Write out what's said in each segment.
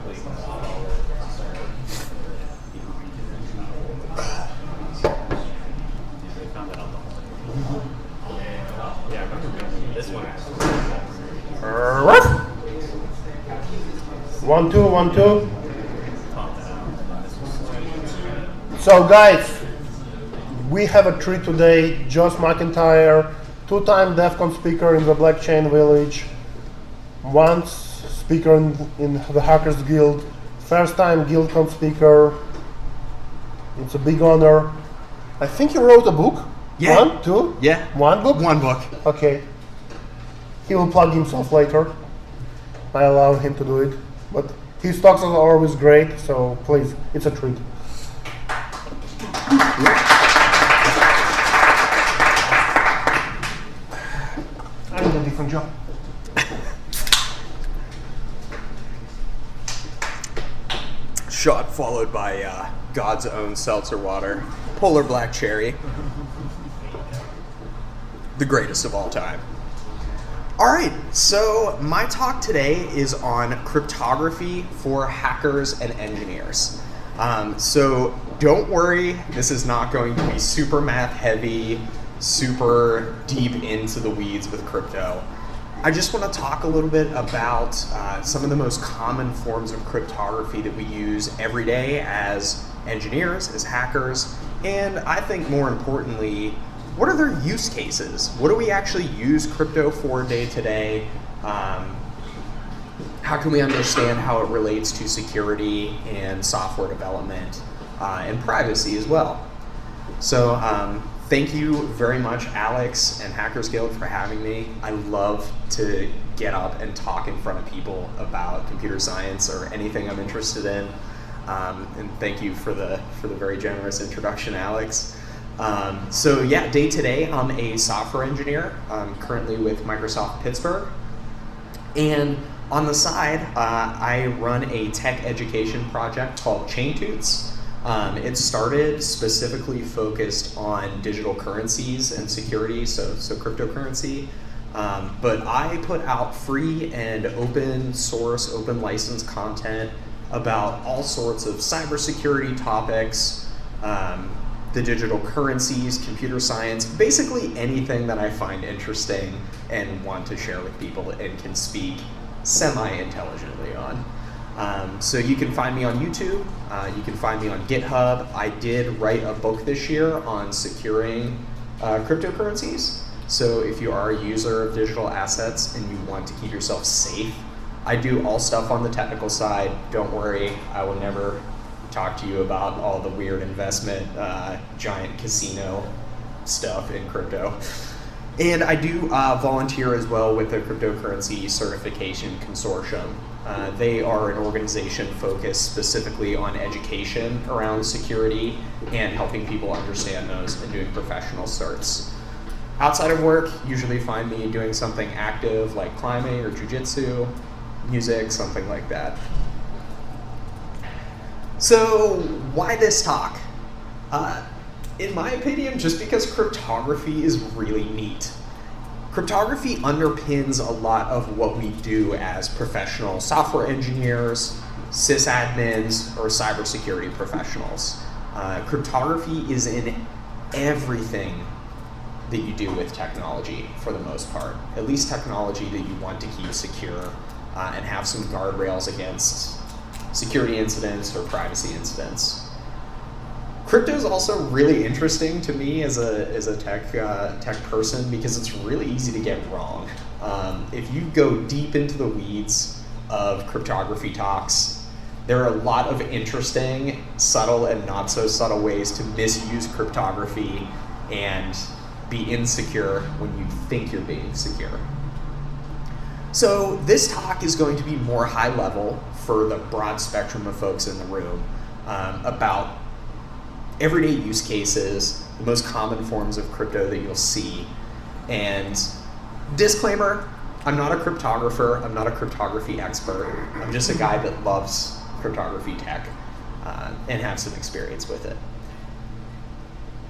This one. 1, 2, 1, 2. So guys, we have a treat today. Josh McIntyre, 2-time DEF CON speaker in the blockchain village, once speaker in the Hackers Guild, first-time GuildCon speaker. It's a big honor. I think you wrote a book. Yeah. 1, 2? Yeah. One book? One book. Okay. He will plug himself later. I allow him to do it. But his talks are always great, so please, it's a treat. I'm in a different job. Shot followed by God's own seltzer water, Polar Black Cherry, the greatest of all time. All right, so my talk today is on cryptography for hackers and engineers. So don't worry, this is not going to be super math heavy, super deep into the weeds with crypto. I just want to talk a little bit about some of the most common forms of cryptography that we use every day as engineers, as hackers, and I think more importantly, what are their use cases? What do we actually use crypto for day to day? How can we understand how it relates to security and software development and privacy as well? So thank you very much, Alex and Hackers Guild, for having me. I love to get up and talk in front of people about computer science or anything I'm interested in. And thank you for the very generous introduction, Alex. So yeah, day to day, I'm a software engineer. I'm currently with Microsoft Pittsburgh. And on the side, I run a tech education project called ChainToots. It started specifically focused on digital currencies and security, so cryptocurrency. But I put out free and open source, open license content about all sorts of cybersecurity topics, the digital currencies, computer science, basically anything that I find interesting and want to share with people and can speak semi-intelligently on. So you can find me on YouTube, you can find me on GitHub. I did write a book this year on securing cryptocurrencies. So if you are a user of digital assets and you want to keep yourself safe, I do all stuff on the technical side. Don't worry, I will never talk to you about all the weird investment, giant casino stuff in crypto. And I do volunteer as well with the Cryptocurrency Certification Consortium. They are an organization focused specifically on education around security and helping people understand those and doing professional certs. Outside of work, usually find me doing something active like climbing or jujitsu, music, something like that. So why this talk? In my opinion, just because cryptography is really neat. Cryptography underpins a lot of what we do as professional software engineers, sysadmins, or cybersecurity professionals. Cryptography is in everything that you do with technology for the most part, at least technology that you want to keep secure and have some guardrails against security incidents or privacy incidents. Crypto is also really interesting to me as a tech person because it's really easy to get wrong. If you go deep into the weeds of cryptography talks, there are a lot of interesting, subtle and not so subtle ways to misuse cryptography and be insecure when you think you're being secure. So this talk is going to be more high level for the broad spectrum of folks in the room about everyday use cases, the most common forms of crypto that you'll see. And disclaimer, I'm not a cryptographer, I'm not a cryptography expert, I'm just a guy that loves cryptography tech and have some experience with it.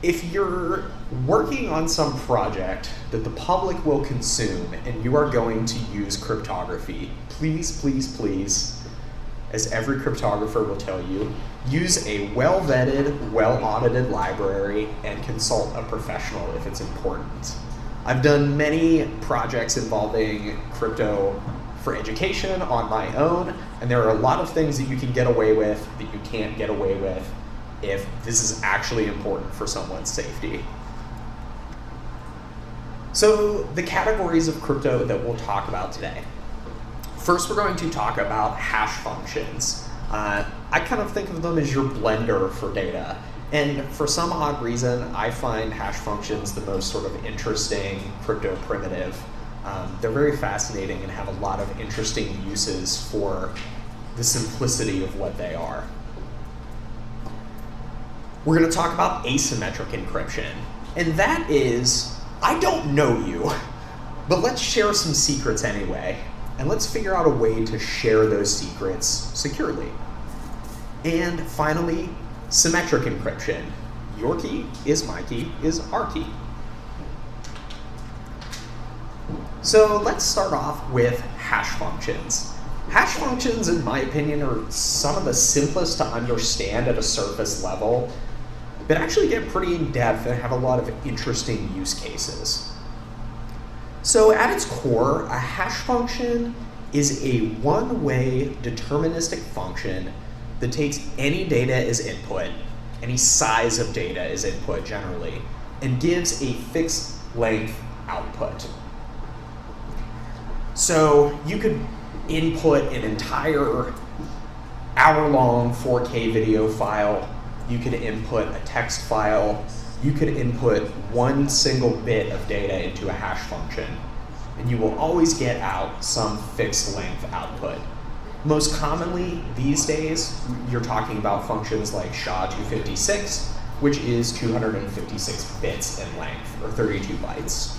If you're working on some project that the public will consume and you are going to use cryptography, please, please, please as every cryptographer will tell you, use a well-vetted, well-audited library and consult a professional if it's important. I've done many projects involving crypto for education on my own, and there are a lot of things that you can get away with that you can't get away with if this is actually important for someone's safety. So the categories of crypto that we'll talk about today. First, we're going to talk about hash functions. I kind of think of them as your blender for data. And for some odd reason, I find hash functions the most sort of interesting crypto primitive. They're very fascinating and have a lot of interesting uses for the simplicity of what they are. We're going to talk about asymmetric encryption. And that is, I don't know you, but let's share some secrets anyway. And let's figure out a way to share those secrets securely. And finally, symmetric encryption. Your key is my key is our key. So let's start off with hash functions. Hash functions, in my opinion, are some of the simplest to understand at a surface level, but actually get pretty in-depth and have a lot of interesting use cases. So at its core, a hash function is a one-way deterministic function that takes any data as input, any size of data as input generally, and gives a fixed length output. So you could input an entire hour-long 4K video file, you could input a text file, you could input one single bit of data into a hash function, and you will always get out some fixed length output. Most commonly these days, you're talking about functions like SHA-256, which is 256 bits in length, or 32 bytes.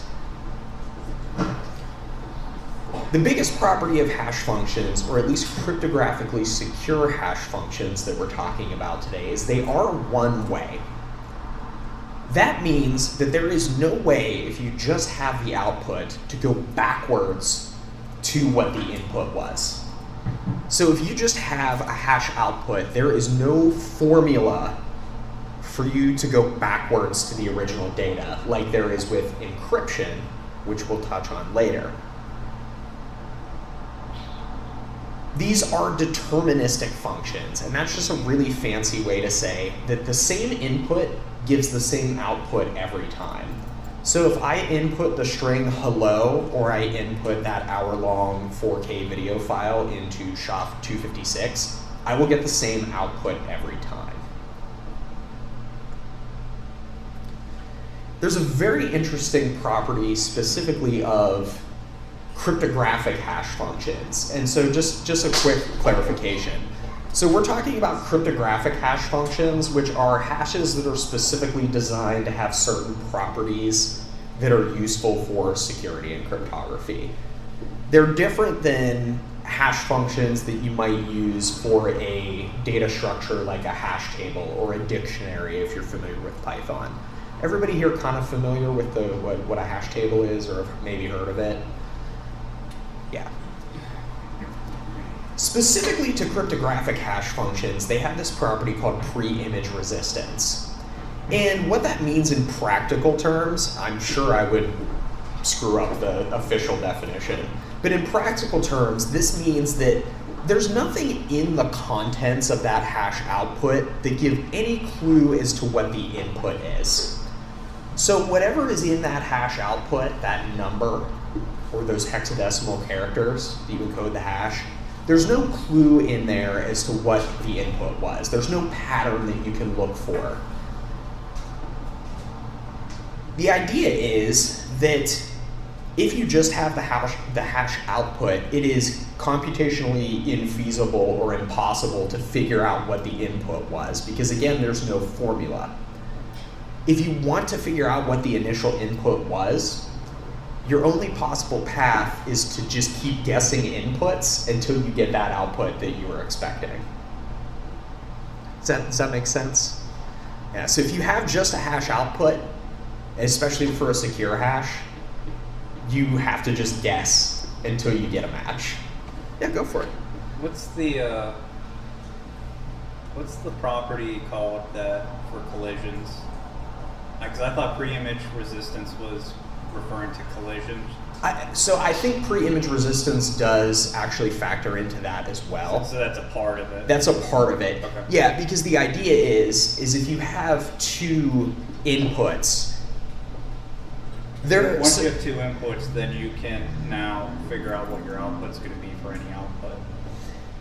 The biggest property of hash functions, or at least cryptographically secure hash functions that we're talking about today, is they are one way. That means that there is no way, if you just have the output, to go backwards to what the input was. So if you just have a hash output, there is no formula for you to go backwards to the original data, like there is with encryption, which we'll touch on later. These are deterministic functions, and that's just a really fancy way to say that the same input gives the same output every time. So if I input the string hello, or I input that hour-long 4K video file into SHA-256, I will get the same output every time. There's a very interesting property specifically of cryptographic hash functions. And so just a quick clarification. So we're talking about cryptographic hash functions, which are hashes that are specifically designed to have certain properties that are useful for security and cryptography. They're different than hash functions that you might use for a data structure like a hash table or a dictionary if you're familiar with Python. Everybody here kind of familiar with what a hash table is, or have maybe heard of it? Yeah. Specifically to cryptographic hash functions, they have this property called pre-image resistance. And what that means in practical terms, I'm sure I would screw up the official definition, but in practical terms, this means that there's nothing in the contents of that hash output that give any clue as to what the input is. So whatever is in that hash output, that number, or those hexadecimal characters that you encode the hash, there's no clue in there as to what the input was. There's no pattern that you can look for. The idea is that if you just have the hash output, it is computationally infeasible or impossible to figure out what the input was, because again, there's no formula. If you want to figure out what the initial input was, your only possible path is to just keep guessing inputs until you get that output that you were expecting. Does that make sense? Yeah, so if you have just a hash output, especially for a secure hash, you have to just guess until you get a match. Yeah, go for it. What's the What's the property called that for collisions? Because I thought pre-image resistance was referring to collisions. So I think pre-image resistance does actually factor into that as well. So that's a part of it. That's a part of it. Okay. Yeah, because the idea is if you have two inputs, once you have two inputs, then you can now figure out what your output's going to be for any output.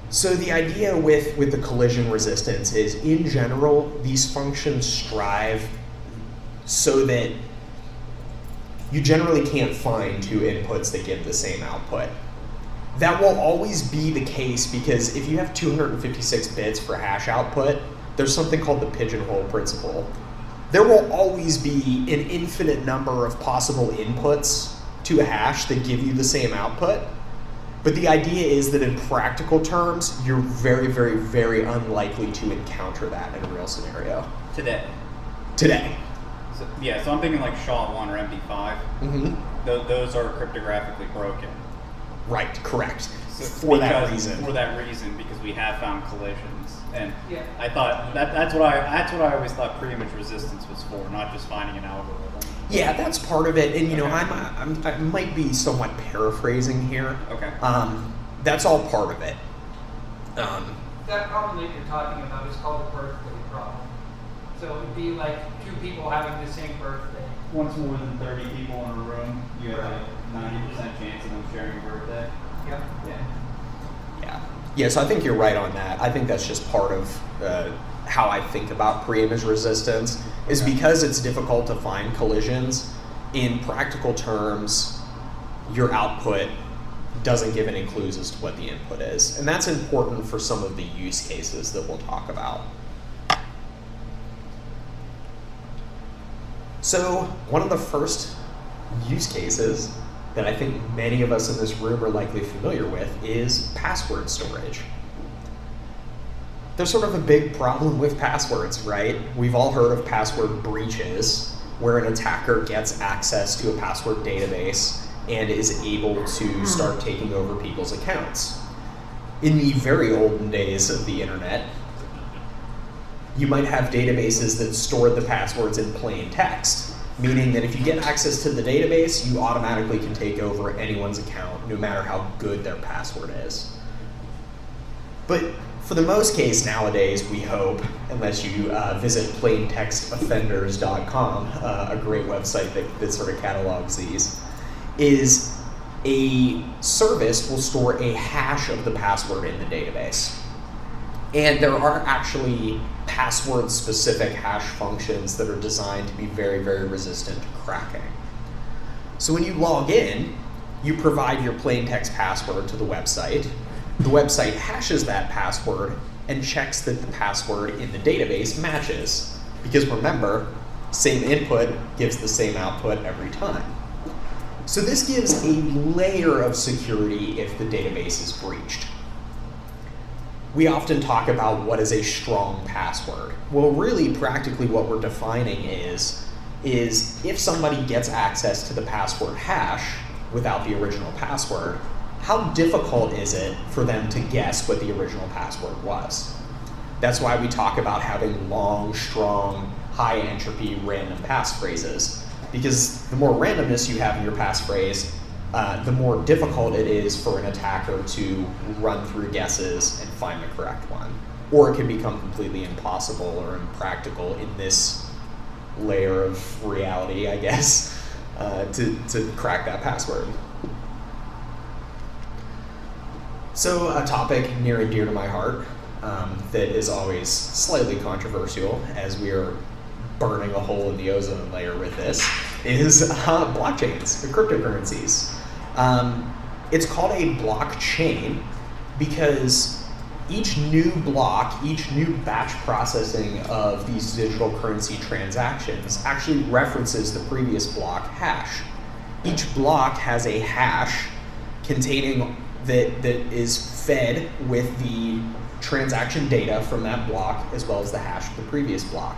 So the idea with the collision resistance is, in general, these functions strive so that you generally can't find two inputs that give the same output. That will always be the case because if you have 256 bits for hash output, there's something called the pigeonhole principle. There will always be an infinite number of possible inputs to a hash that give you the same output. But the idea is that in practical terms, you're very, very, very unlikely to encounter that in a real scenario. Today. So I'm thinking like SHA-1 or MD5. Mm-hmm. Those are cryptographically broken. Right, correct. So For that reason, because we have found collisions, and Yeah. I thought that's what I always thought pre-image resistance was for, not just finding an algorithm. Yeah, that's part of it, and Okay. I might be somewhat paraphrasing here. Okay. That's all part of it. That problem that you're talking about is called a birthday problem. So it would be like two people having the same birthday. Once more than 30 people in a room, you have a 90% chance of them sharing a birthday. Yep. Yeah, so I think you're right on that. I think that's just part of how I think about pre-image resistance, is because it's difficult to find collisions. In practical terms, your output doesn't give any clues as to what the input is. And that's important for some of the use cases that we'll talk about. So one of the first use cases that I think many of us in this room are likely familiar with is password storage. There's sort of a big problem with passwords, right? We've all heard of password breaches, where an attacker gets access to a password database and is able to start taking over people's accounts. In the very olden days of the internet, you might have databases that stored the passwords in plain text, meaning that if you get access to the database, you automatically can take over anyone's account, no matter how good their password is. But for the most case nowadays, we hope, unless you visit plaintextoffenders.com, a great website that sort of catalogs these, is a service will store a hash of the password in the database. And there are actually password-specific hash functions that are designed to be very, very resistant to cracking. So when you log in, you provide your plain text password to the website. The website hashes that password and checks that the password in the database matches. Because remember, same input gives the same output every time. So this gives a layer of security if the database is breached. We often talk about what is a strong password. Well, really, practically what we're defining is if somebody gets access to the password hash without the original password, how difficult is it for them to guess what the original password was? That's why we talk about having long, strong, high entropy random passphrases, because the more randomness you have in your passphrase, the more difficult it is for an attacker to run through guesses and find the correct one. Or it can become completely impossible or impractical in this layer of reality, I guess, to crack that password. So a topic near and dear to my heart that is always slightly controversial, as we are burning a hole in the ozone layer with this, is blockchains, the cryptocurrencies. It's called a blockchain because each new block, each new batch processing of these digital currency transactions actually references the previous block hash. Each block has a hash containing that is fed with the transaction data from that block as well as the hash of the previous block.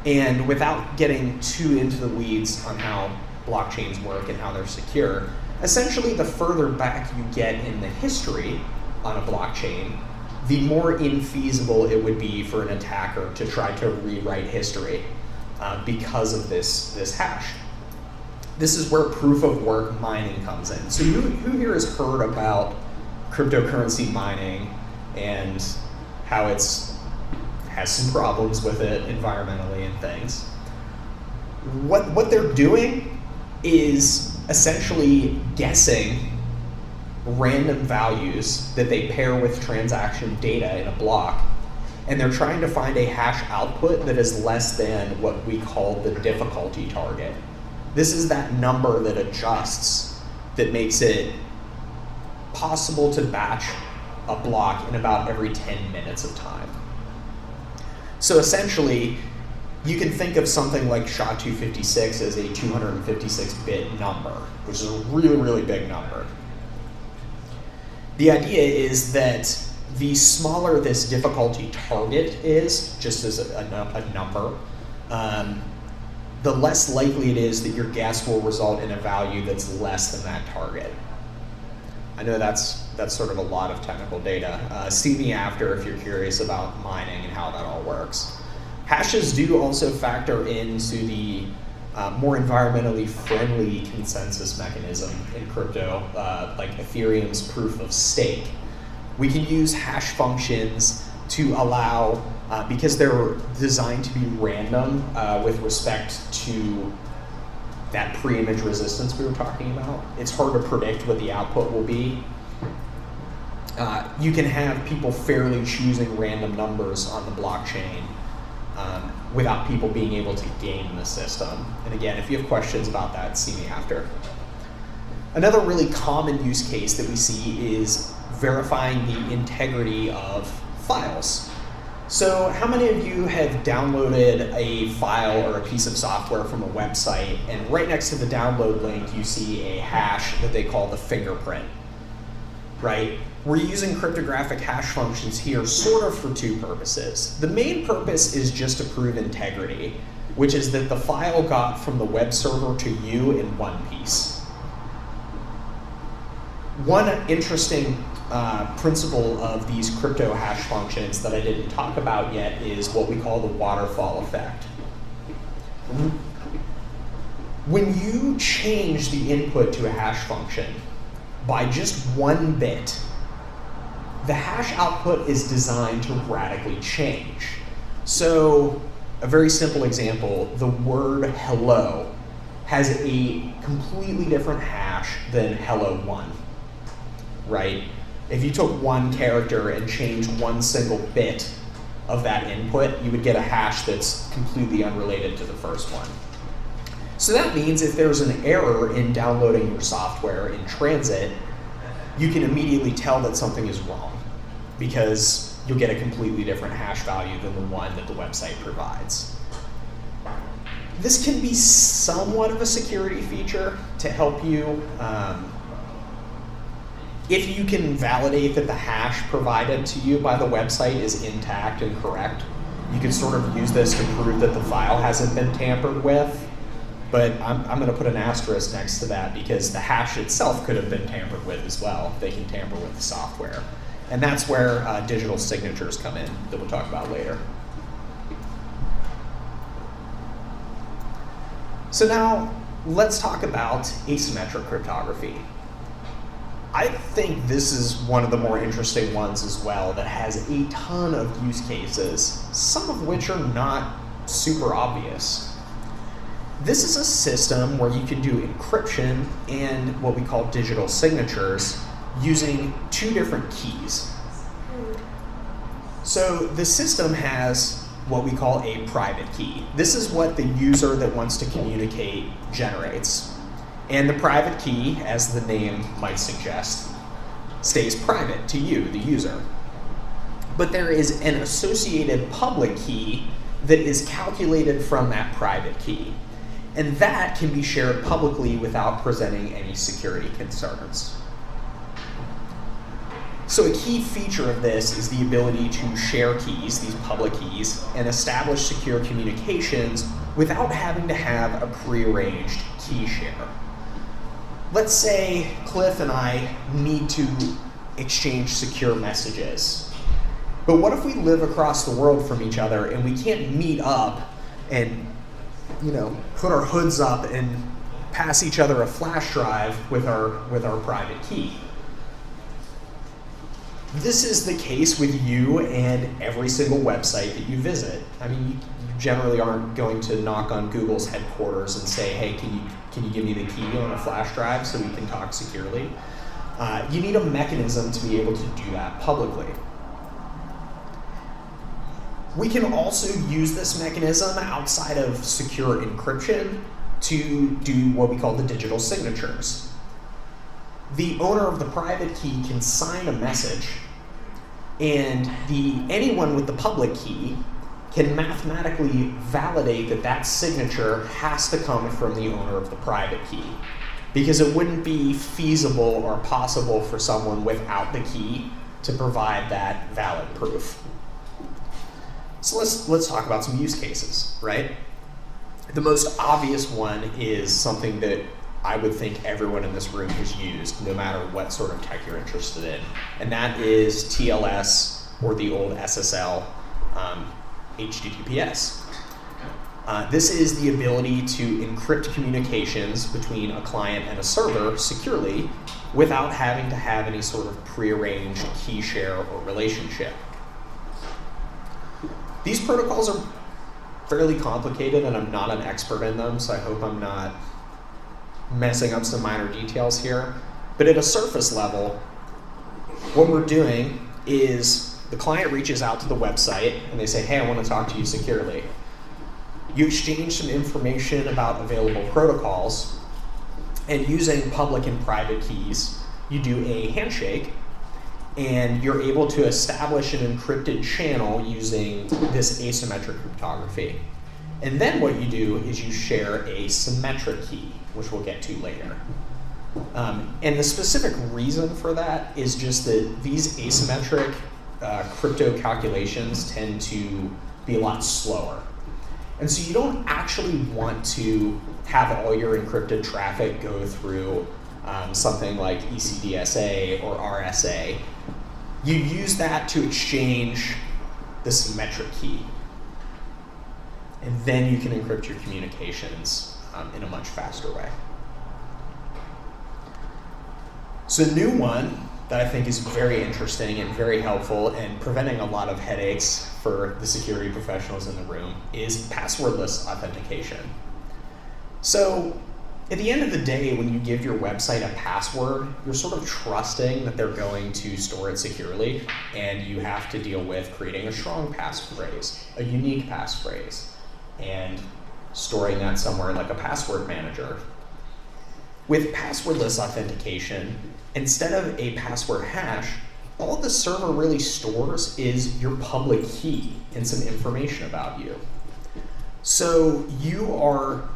And without getting too into the weeds on how blockchains work and how they're secure, essentially the further back you get in the history on a blockchain, the more infeasible it would be for an attacker to try to rewrite history because of this hash. This is where proof of work mining comes in. So who here has heard about cryptocurrency mining and how has some problems with it environmentally and things? What they're doing is essentially guessing random values that they pair with transaction data in a block, and they're trying to find a hash output that is less than what we call the difficulty target. This is that number that adjusts that makes it possible to batch a block in about every 10 minutes of time. So essentially, you can think of something like SHA-256 as a 256-bit number, which is a really, really big number. The idea is that the smaller this difficulty target is, just as a number, the less likely it is that your guess will result in a value that's less than that target. I know that's sort of a lot of technical data. See me after if you're curious about mining and how that all works. Hashes do also factor into the more environmentally friendly consensus mechanism in crypto, like Ethereum's proof of stake. We can use hash functions to allow, because they're designed to be random with respect to that pre-image resistance we were talking about. It's hard to predict what the output will be. You can have people fairly choosing random numbers on the blockchain without people being able to game the system. And again, if you have questions about that, see me after. Another really common use case that we see is verifying the integrity of files. So how many of you have downloaded a file or a piece of software from a website, and right next to the download link you see a hash that they call the fingerprint, right? We're using cryptographic hash functions here sort of for two purposes. The main purpose is just to prove integrity, which is that the file got from the web server to you in one piece. One interesting principle of these crypto hash functions that I didn't talk about yet is what we call the waterfall effect. When you change the input to a hash function by just 1 bit, the hash output is designed to radically change. So a very simple example, the word hello has a completely different hash than hello1, right? If you took one character and changed one single bit of that input, you would get a hash that's completely unrelated to the first one. So that means if there's an error in downloading your software in transit, you can immediately tell that something is wrong because you'll get a completely different hash value than the one that the website provides. This can be somewhat of a security feature to help you if you can validate that the hash provided to you by the website is intact and correct. You can sort of use this to prove that the file hasn't been tampered with. But I'm going to put an asterisk next to that because the hash itself could have been tampered with as well. They can tamper with the software. And that's where digital signatures come in that we'll talk about later. So now let's talk about asymmetric cryptography. I think this is one of the more interesting ones as well that has a ton of use cases, some of which are not super obvious. This is a system where you can do encryption and what we call digital signatures using 2 different keys. So the system has what we call a private key. This is what the user that wants to communicate generates. And the private key, as the name might suggest, stays private to you, the user. But there is an associated public key that is calculated from that private key. And that can be shared publicly without presenting any security concerns. So a key feature of this is the ability to share keys, these public keys, and establish secure communications without having to have a prearranged key share. Let's say Cliff and I need to exchange secure messages. But what if we live across the world from each other and we can't meet up and, put our hoods up and pass each other a flash drive with our private key? This is the case with you and every single website that you visit. I mean, you generally aren't going to knock on Google's headquarters and say, hey, can you give me the key on a flash drive so we can talk securely? You need a mechanism to be able to do that publicly. We can also use this mechanism outside of secure encryption to do what we call the digital signatures. The owner of the private key can sign a message, and anyone with the public key can mathematically validate that signature has to come from the owner of the private key, because it wouldn't be feasible or possible for someone without the key to provide that valid proof. So let's talk about some use cases, right? The most obvious one is something that I would think everyone in this room has used, no matter what sort of tech you're interested in, and that is TLS, or the old SSL, HTTPS. This is the ability to encrypt communications between a client and a server securely without having to have any sort of prearranged key share or relationship. These protocols are fairly complicated, and I'm not an expert in them, so I hope I'm not messing up some minor details here. But at a surface level, what we're doing is the client reaches out to the website and they say, hey, I want to talk to you securely. You exchange some information about available protocols, and using public and private keys, you do a handshake, and you're able to establish an encrypted channel using this asymmetric cryptography. And then what you do is you share a symmetric key, which we'll get to later. And the specific reason for that is just that these asymmetric crypto calculations tend to be a lot slower. And so you don't actually want to have all your encrypted traffic go through something like ECDSA or RSA. You use that to exchange the symmetric key. And then you can encrypt your communications in a much faster way. So the new one that I think is very interesting and very helpful and preventing a lot of headaches for the security professionals in the room is passwordless authentication. So at the end of the day, when you give your website a password, you're sort of trusting that they're going to store it securely, and you have to deal with creating a strong passphrase, a unique passphrase, and storing that somewhere like a password manager. With passwordless authentication, instead of a password hash, all the server really stores is your public key and some information about you. So you are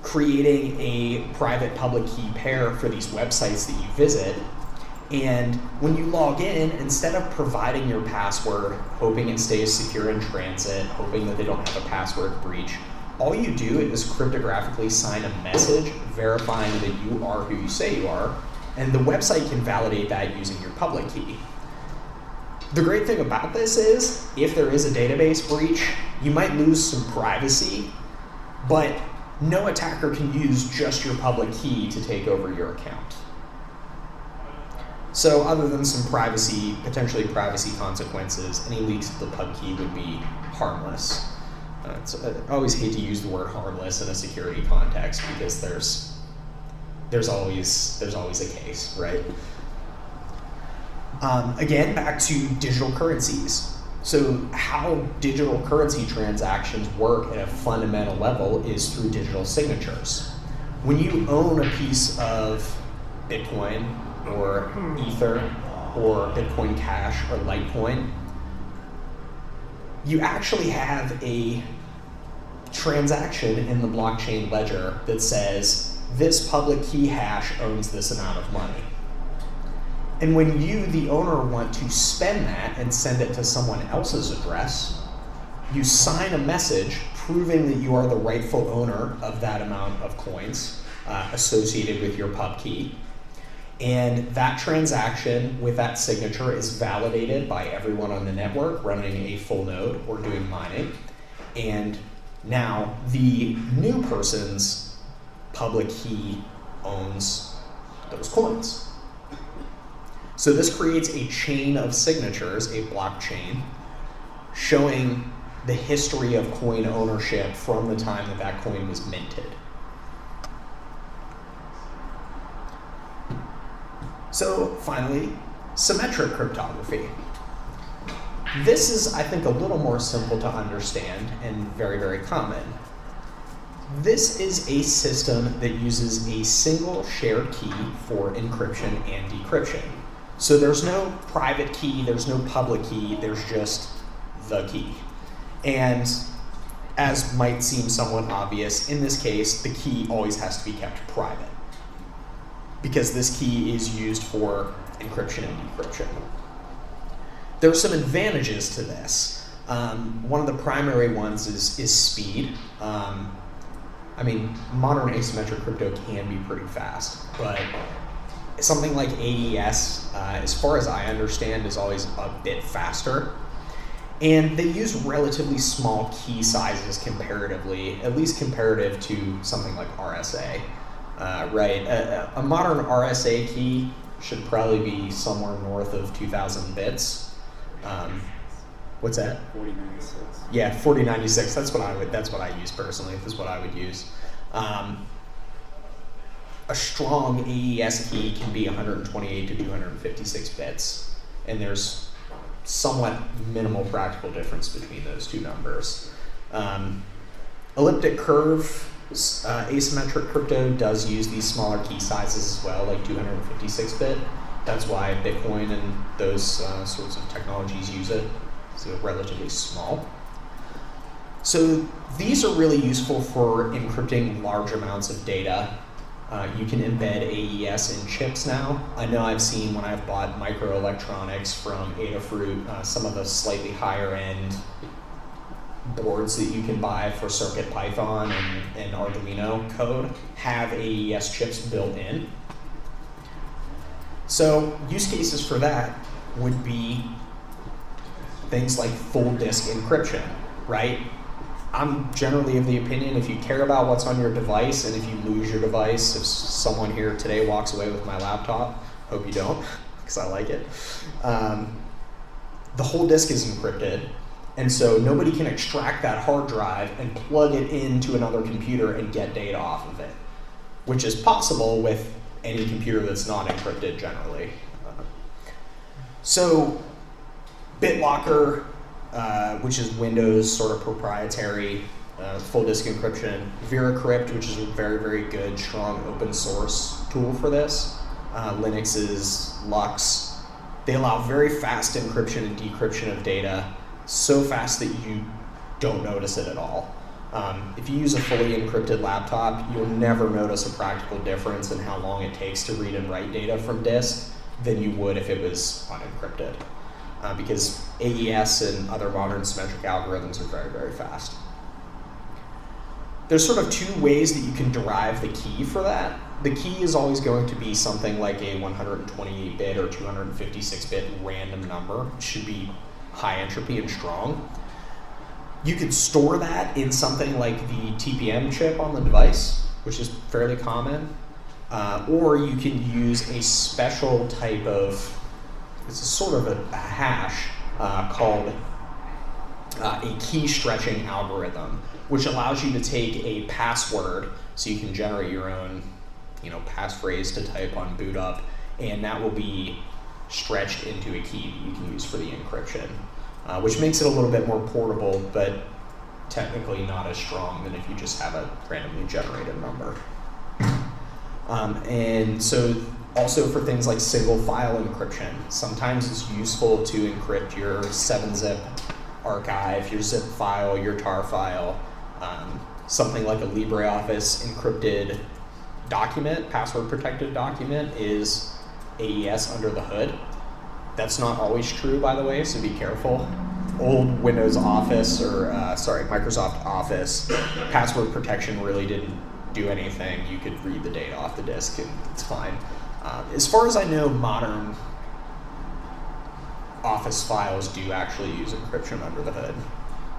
creating a private public key pair for these websites that you visit, and when you log in, instead of providing your password, hoping it stays secure in transit, hoping that they don't have a password breach, all you do is cryptographically sign a message verifying that you are who you say you are, and the website can validate that using your public key. The great thing about this is, if there is a database breach, you might lose some privacy, but no attacker can use just your public key to take over your account. So other than some potentially privacy consequences, any leaks of the pub key would be harmless. I always hate to use the word harmless in a security context because there's always a case, right? Again, back to digital currencies. So how digital currency transactions work at a fundamental level is through digital signatures. When you own a piece of Bitcoin or Ether or Bitcoin Cash or Litecoin, you actually have a transaction in the blockchain ledger that says this public key hash owns this amount of money. And when you, the owner, want to spend that and send it to someone else's address, you sign a message proving that you are the rightful owner of that amount of coins associated with your pub key. And that transaction with that signature is validated by everyone on the network running a full node or doing mining. And now the new person's public key owns those coins. So this creates a chain of signatures, a blockchain, showing the history of coin ownership from the time that that coin was minted. So finally, symmetric cryptography. This is, I think, a little more simple to understand and very, very common. This is a system that uses a single shared key for encryption and decryption. So there's no private key, there's no public key, there's just the key. And as might seem somewhat obvious, in this case, the key always has to be kept private, because this key is used for encryption and decryption. There are some advantages to this. One of the primary ones is speed. I mean, modern asymmetric crypto can be pretty fast, but something like AES, as far as I understand, is always a bit faster. And they use relatively small key sizes comparatively, at least comparative to something like RSA. Right, a modern RSA key should probably be somewhere north of 2,000 bits. What's that? 4096. Yeah, 4096. That's what I use personally. That's what I would use. A strong AES key can be 128 to 256 bits, and there's somewhat minimal practical difference between those two numbers. Elliptic curve. Asymmetric crypto does use these smaller key sizes as well, like 256-bit. That's why Bitcoin and those sorts of technologies use it. So relatively small. So these are really useful for encrypting large amounts of data. You can embed AES in chips now. I know I've seen when I've bought microelectronics from Adafruit, some of the slightly higher end boards that you can buy for CircuitPython and Arduino code have AES chips built in. So use cases for that would be things like full disk encryption, right? I'm generally of the opinion if you care about what's on your device, and if you lose your device, if someone here today walks away with my laptop, hope you don't, because I like it, the whole disk is encrypted. And so nobody can extract that hard drive and plug it into another computer and get data off of it, which is possible with any computer that's not encrypted generally. So BitLocker, which is Windows sort of proprietary full disk encryption, VeraCrypt, which is a very, very good, strong open source tool for this, Linux's Lux, they allow very fast encryption and decryption of data, so fast that you don't notice it at all. If you use a fully encrypted laptop, you'll never notice a practical difference in how long it takes to read and write data from disk than you would if it was unencrypted. Because AES and other modern symmetric algorithms are very, very fast. There's sort of two ways that you can derive the key for that. The key is always going to be something like a 128-bit or 256-bit random number. It should be high entropy and strong. You could store that in something like the TPM chip on the device, which is fairly common, or you can use a special type of, it's a sort of a hash called a key stretching algorithm, which allows you to take a password, so you can generate your own, passphrase to type on boot up, and that will be stretched into a key that you can use for the encryption, which makes it a little bit more portable, but technically not as strong than if you just have a randomly generated number. And so also for things like single file encryption, sometimes it's useful to encrypt your 7-zip archive, your zip file, your tar file, something like a LibreOffice encrypted document, password protected document, is AES under the hood. That's not always true, by the way, so be careful. Old Windows Office, or Microsoft Office, password protection really didn't do anything. You could read the data off the disk and it's fine. As far as I know, modern Office files do actually use encryption under the hood.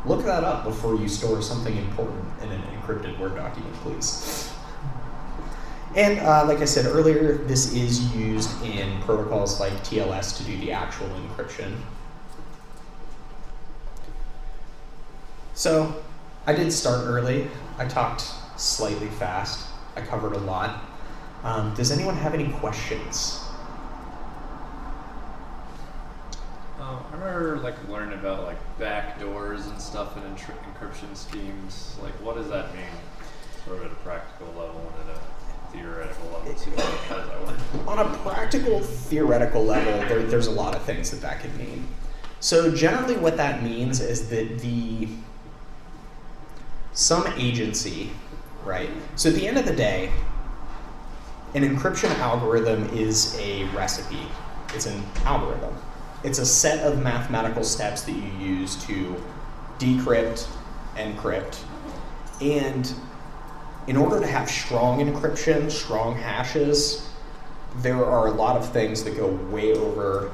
Look that up before you store something important in an encrypted Word document, please. And like I said earlier, this is used in protocols like TLS to do the actual encryption. So I did start early. I talked slightly fast. I covered a lot. Does anyone have any questions? I remember learning about backdoors and stuff in encryption schemes. What does that mean? Sort of at a practical level and at a theoretical level too. How does that work? On a practical, theoretical level, there's a lot of things that can mean. So generally what that means is that some agency, right? So at the end of the day, an encryption algorithm is a recipe. It's an algorithm. It's a set of mathematical steps that you use to decrypt, encrypt. And in order to have strong encryption, strong hashes, there are a lot of things that go way over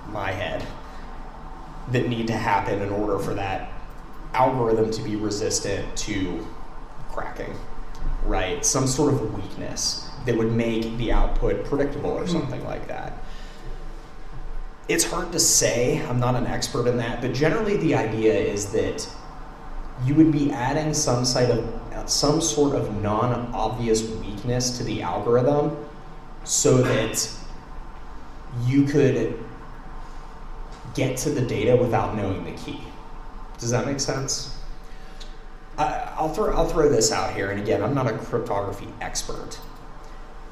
my head that need to happen in order for that algorithm to be resistant to cracking, right? Some sort of weakness that would make the output predictable or something like that. It's hard to say, I'm not an expert in that, but generally the idea is that you would be adding some sort of non-obvious weakness to the algorithm so that you could get to the data without knowing the key. Does that make sense? I'll throw this out here, and again, I'm not a cryptography expert.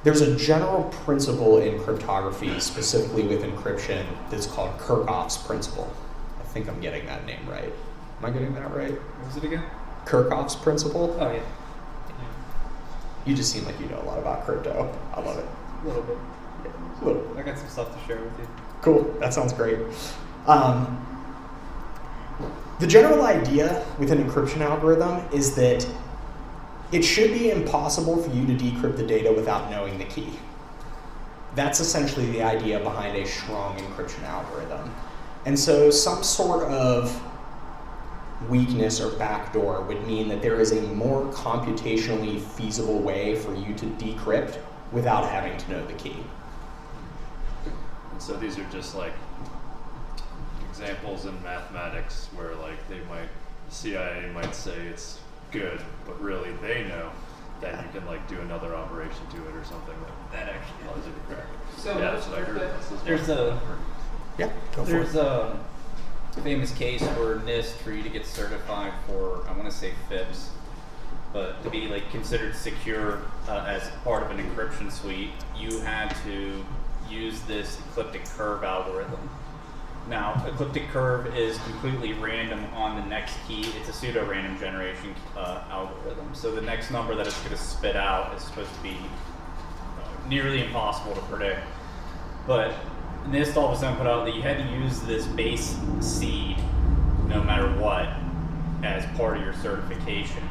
There's a general principle in cryptography, specifically with encryption, that's called Kirchhoff's principle. I think I'm getting that name right. Am I getting that right? What was it again? Kirchhoff's principle? Oh, yeah. You just seem like you know a lot about crypto. I love it. A little bit. A little bit. I got some stuff to share with you. Cool, that sounds great. The general idea with an encryption algorithm is that it should be impossible for you to decrypt the data without knowing the key. That's essentially the idea behind a strong encryption algorithm. And so some sort of weakness or backdoor would mean that there is a more computationally feasible way for you to decrypt without having to know the key. And so these are just examples in mathematics where CIA might say it's good, but really they know that you can do another operation to it or something that actually allows you to crack it. So yeah, that's what I heard. There's a famous case where NIST, for you to get certified for, I want to say FIPS, but to be considered secure as part of an encryption suite, you had to use this ecliptic curve algorithm. Now, ecliptic curve is completely random on the next key. It's a pseudo-random generation algorithm. So the next number that it's going to spit out is supposed to be nearly impossible to predict. But NIST all of a sudden put out that you had to use this base seed, no matter what, as part of your certification.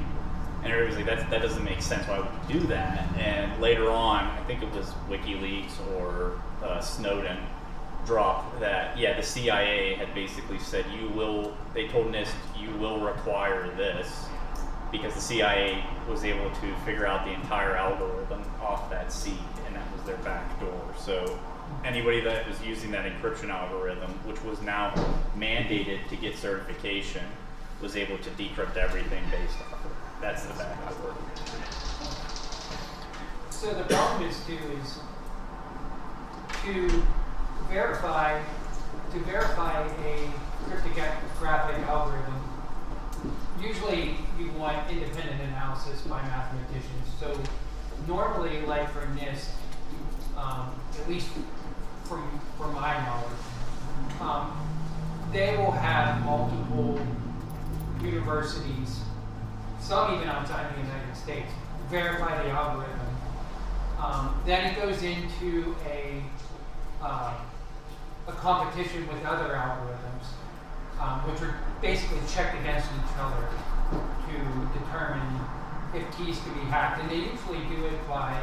And everybody's like, that doesn't make sense. Why would you do that? And later on, I think it was WikiLeaks or Snowden, dropped that, the CIA had basically said they told NIST, you will require this, because the CIA was able to figure out the entire algorithm off that seed, and that was their back door. So anybody that was using that encryption algorithm, which was now mandated to get certification, was able to decrypt everything based off of it. That's the back door. So the problem is to verify a cryptographic algorithm, usually you want independent analysis by mathematicians. So normally, for NIST, at least from my knowledge, they will have multiple universities, some even outside the United States, verify the algorithm. Then it goes into a competition with other algorithms, which are basically checked against each other to determine if keys can be hacked. And they usually do it by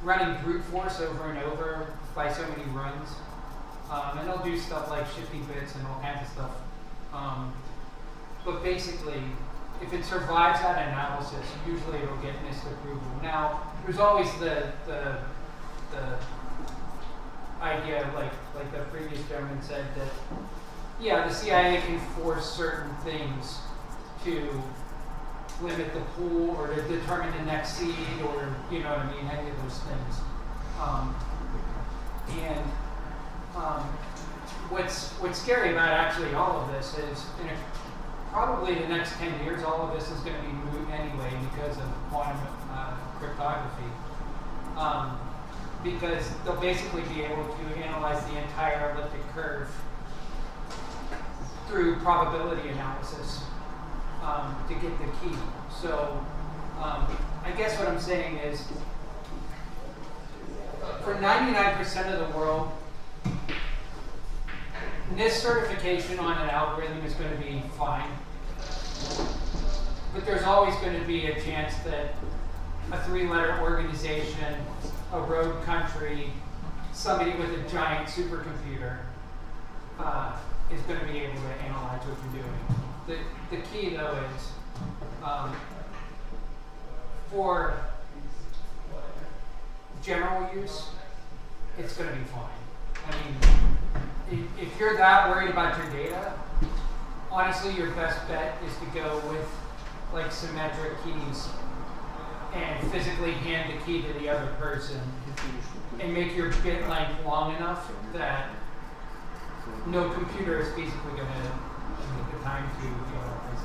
running brute force over and over by so many runs. And they'll do stuff like shifting bits and all kinds of stuff. But basically, if it survives that analysis, usually it'll get NIST approval. Now, there's always the idea, like the previous gentleman said, that yeah, the CIA can force certain things to limit the pool or to determine the next seed, or you know what I mean, any of those things. What's scary about actually all of this is probably the next 10 years, all of this is going to be moot anyway because of quantum cryptography. Because they'll basically be able to analyze the entire elliptic curve through probability analysis to get the key. So I guess what I'm saying is, for 99% of the world, NIST certification on an algorithm is going to be fine. But there's always going to be a chance that a 3-letter organization, a rogue country, somebody with a giant supercomputer is going to be able to analyze what you're doing. The key, though, is for general use, it's going to be fine. I mean, if you're that worried about your data, honestly, your best bet is to go with like symmetric keys and physically hand the key to the other person and make your bit length long enough that no computer is basically going to take the time to analyze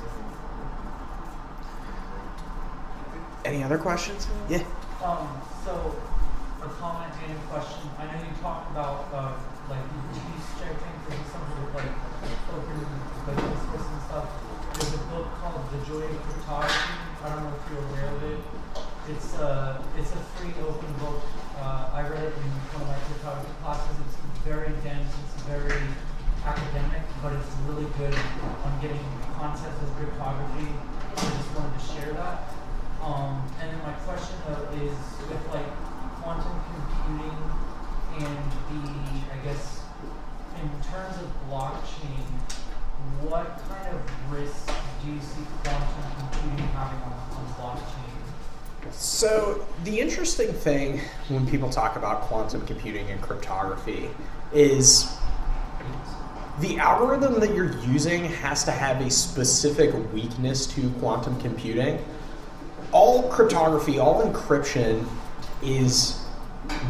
it. Any other questions? Yeah. So a comment and a question. I know you talked about like keys checking for some sort of like open source and stuff. There's a book called The Joy of Cryptography. I don't know if you're aware of it. It's a free open book. I read it in one of my cryptography classes. It's very dense. It's very academic, but it's really good on getting concepts of cryptography. I just wanted to share that. And then my question though is with like quantum computing and I guess in terms of blockchain, what kind of risks do you see quantum computing having on blockchain? So the interesting thing when people talk about quantum computing and cryptography is the algorithm that you're using has to have a specific weakness to quantum computing. All cryptography, all encryption is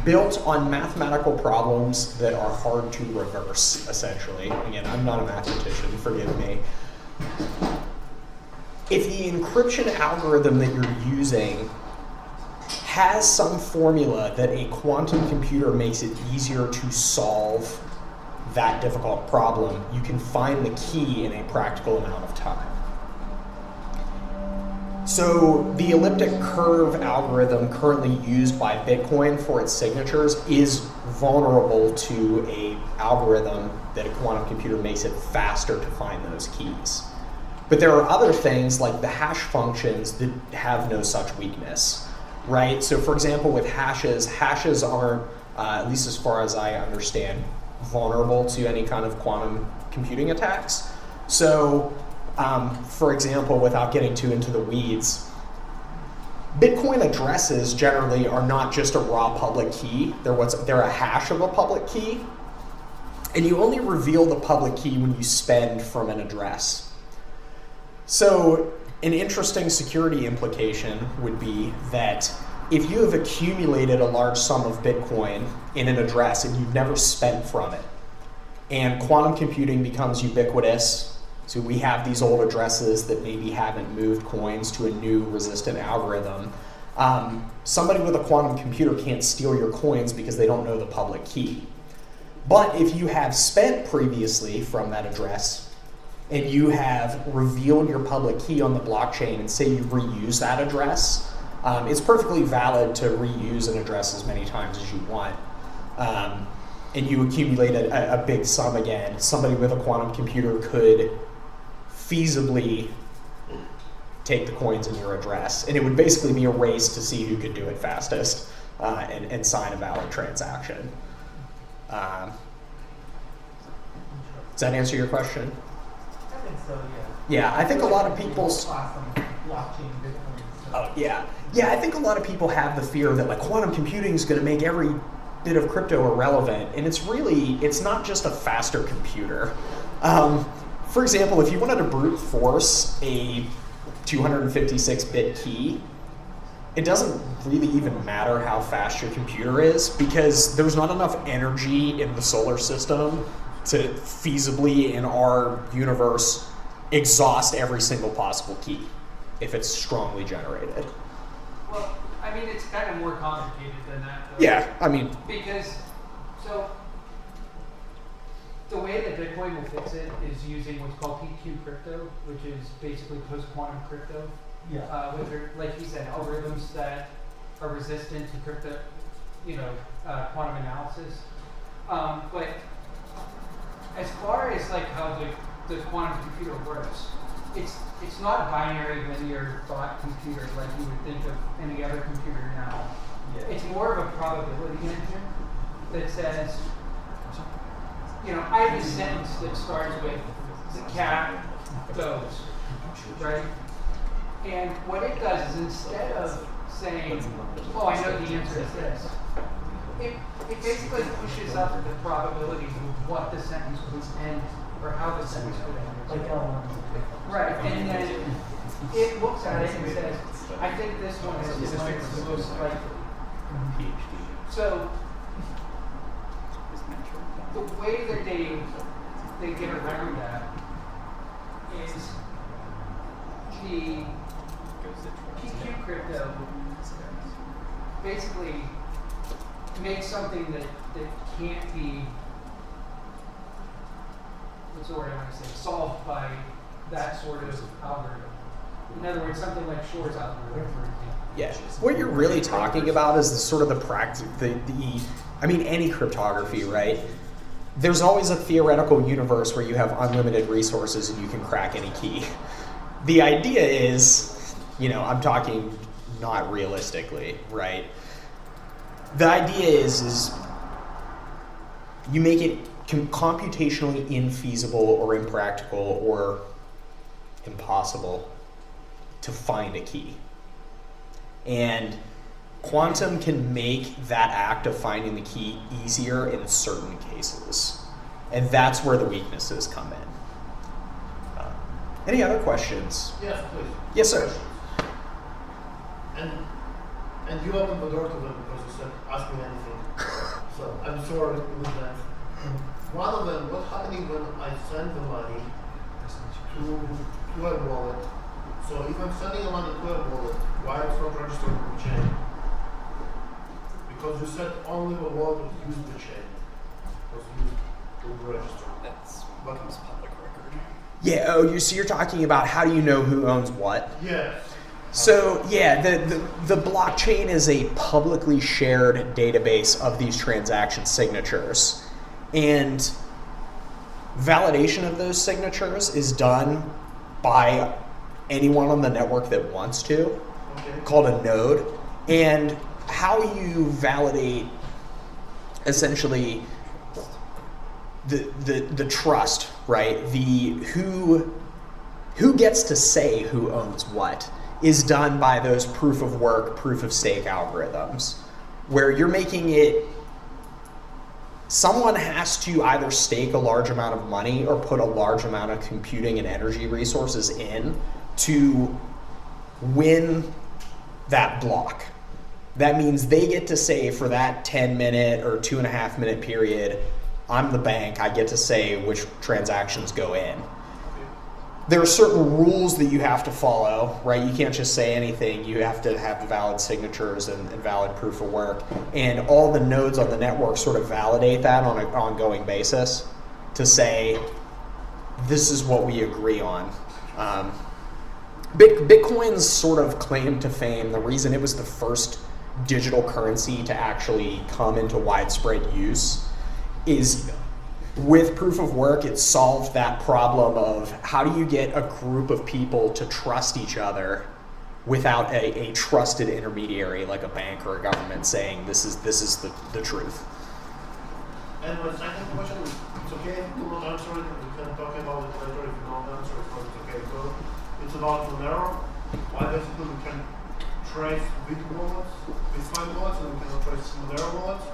built on mathematical problems that are hard to reverse, essentially. Again, I'm not a mathematician, forgive me. If the encryption algorithm that you're using has some formula that a quantum computer makes it easier to solve that difficult problem, you can find the key in a practical amount of time. So the elliptic curve algorithm currently used by Bitcoin for its signatures is vulnerable to an algorithm that a quantum computer makes it faster to find those keys. But there are other things like the hash functions that have no such weakness, right? So for example, with hashes aren't, at least as far as I understand, vulnerable to any kind of quantum computing attacks. So for example, without getting too into the weeds, Bitcoin addresses generally are not just a raw public key. They're a hash of a public key. And you only reveal the public key when you spend from an address. So an interesting security implication would be that if you have accumulated a large sum of Bitcoin in an address and you've never spent from it, and quantum computing becomes ubiquitous, so we have these old addresses that maybe haven't moved coins to a new resistant algorithm. Somebody with a quantum computer can't steal your coins because they don't know the public key. But if you have spent previously from that address and you have revealed your public key on the blockchain and say you reuse that address, it's perfectly valid to reuse an address as many times as you want. And you accumulate a big sum again. Somebody with a quantum computer could feasibly take the coins in your address, and it would basically be a race to see who could do it fastest. and sign a valid transaction. Does that answer your question? I think so, yeah. Yeah, I think a lot of people's. Class on blockchain, Bitcoin, so. Oh, yeah. Yeah, I think a lot of people have the fear that like quantum computing is going to make every bit of crypto irrelevant, and it's not just a faster computer. For example, if you wanted to brute force a 256-bit key, it doesn't really even matter how fast your computer is because there's not enough energy in the solar system to feasibly, in our universe, exhaust every single possible key if it's strongly generated. Well, I mean, it's kind of more complicated than that, though. Yeah, I mean, Because, so, the way that Bitcoin will fix it is using what's called PQ crypto, which is basically post-quantum crypto. Yeah. Which are, like he said, algorithms that are resistant to crypto, quantum analysis. But as far as like how the quantum computer works, it's not a binary linear thought computer like you would think of any other computer now. Yeah. It's more of a probability engine that says, I have a sentence that starts with the cat goes, right? And what it does is instead of saying, oh, I know the answer is this, it basically pushes up the probability of what the sentence would end or how the sentence would end. Like Right, and then it looks at it and says, I think this one is the one that's the most likely. So the way that they get around that is the PQ crypto basically makes something that can't be, what's the word I want to say, solved by that sort of algorithm. In other words, something like Shor's algorithm, for example. yeah. What you're really talking about is the sort of the practice, any cryptography, right? There's always a theoretical universe where you have unlimited resources and you can crack any key. The idea is, I'm talking not realistically, right? The idea is you make it computationally infeasible or impractical or impossible to find a key. And quantum can make that act of finding the key easier in certain cases. And that's where the weaknesses come in. Any other questions? Yes, please. Yes, sir. And you opened the door to them because you said, ask me anything. So I'm sorry with that. One of them, what's happening when I send the money to a wallet? So if I'm sending the money to a wallet, why it's not registered in the chain? Because you said only the wallet was used the chain. Was used to register. That's what becomes public record. Yeah, so you're talking about how do you know who owns what? Yes. So yeah, the blockchain is a publicly shared database of these transaction signatures. And validation of those signatures is done by anyone on the network that wants to, called a node. And how you validate essentially the trust, right? The who gets to say who owns what is done by those proof of work, proof of stake algorithms, where you're making it, someone has to either stake a large amount of money or put a large amount of computing and energy resources in to win that block. That means they get to say for that 10-minute or 2.5-minute period, I'm the bank, I get to say which transactions go in. There are certain rules that you have to follow, right? You can't just say anything. You have to have valid signatures and valid proof of work. And all the nodes on the network sort of validate that on an ongoing basis to say, this is what we agree on. Bitcoin's sort of claim to fame, the reason it was the first digital currency to actually come into widespread use is with proof of work, it solved that problem of how do you get a group of people to trust each other without a trusted intermediary like a bank or a government saying this is the truth. And my second question is, it's okay if you don't answer it, we can talk about it later if you don't answer it, but it's okay. So it's about Monero. Why basically we can trace Bitcoin wallets, and we cannot trace Monero wallets,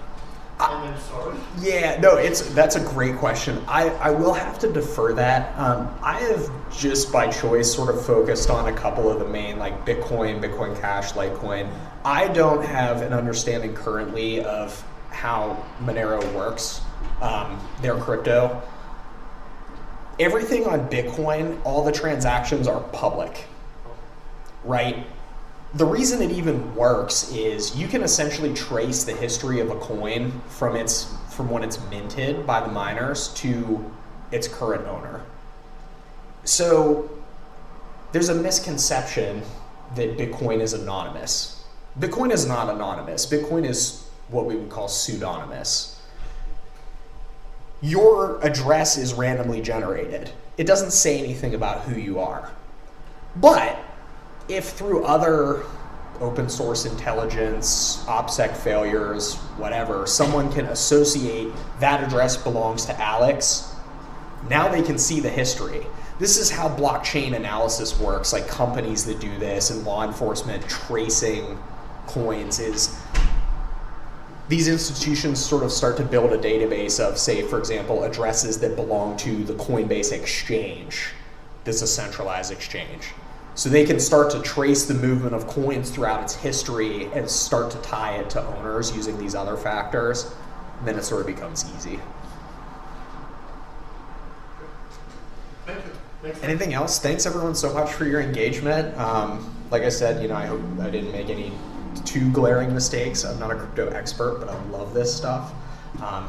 and then storage? Yeah, no, that's a great question. I will have to defer that. I have just by choice sort of focused on a couple of the main, like Bitcoin, Bitcoin Cash, Litecoin. I don't have an understanding currently of how Monero works, their crypto. Everything on Bitcoin, all the transactions are public, right? The reason it even works is you can essentially trace the history of a coin from when it's minted by the miners to its current owner. So there's a misconception that Bitcoin is anonymous. Bitcoin is not anonymous. Bitcoin is what we would call pseudonymous. Your address is randomly generated. It doesn't say anything about who you are. But if through other open source intelligence, OPSEC failures, whatever, someone can associate that address belongs to Alex, now they can see the history. This is how blockchain analysis works, like companies that do this and law enforcement tracing coins is these institutions sort of start to build a database of, say, for example, addresses that belong to the Coinbase exchange. This is a centralized exchange. So they can start to trace the movement of coins throughout its history and start to tie it to owners using these other factors. And then it sort of becomes easy. Thank you. Anything else? Thanks everyone so much for your engagement. Like I said, I hope I didn't make any too glaring mistakes. I'm not a crypto expert, but I love this stuff.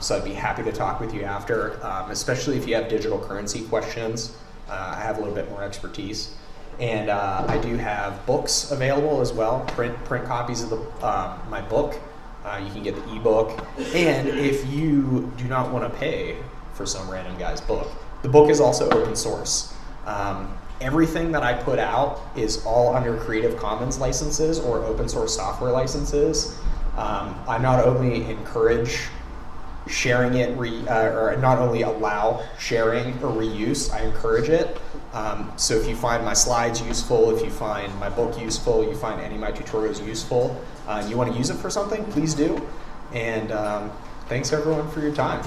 So I'd be happy to talk with you after, especially if you have digital currency questions. I have a little bit more expertise. And I do have books available as well, print copies of my book. You can get the ebook. And if you do not want to pay for some random guy's book, the book is also open source. Everything that I put out is all under Creative Commons licenses or open source software licenses. I not only encourage sharing it, or not only allow sharing or reuse, I encourage it. So if you find my slides useful, if you find my book useful, you find any of my tutorials useful, and you want to use it for something, please do. And thanks everyone for your time.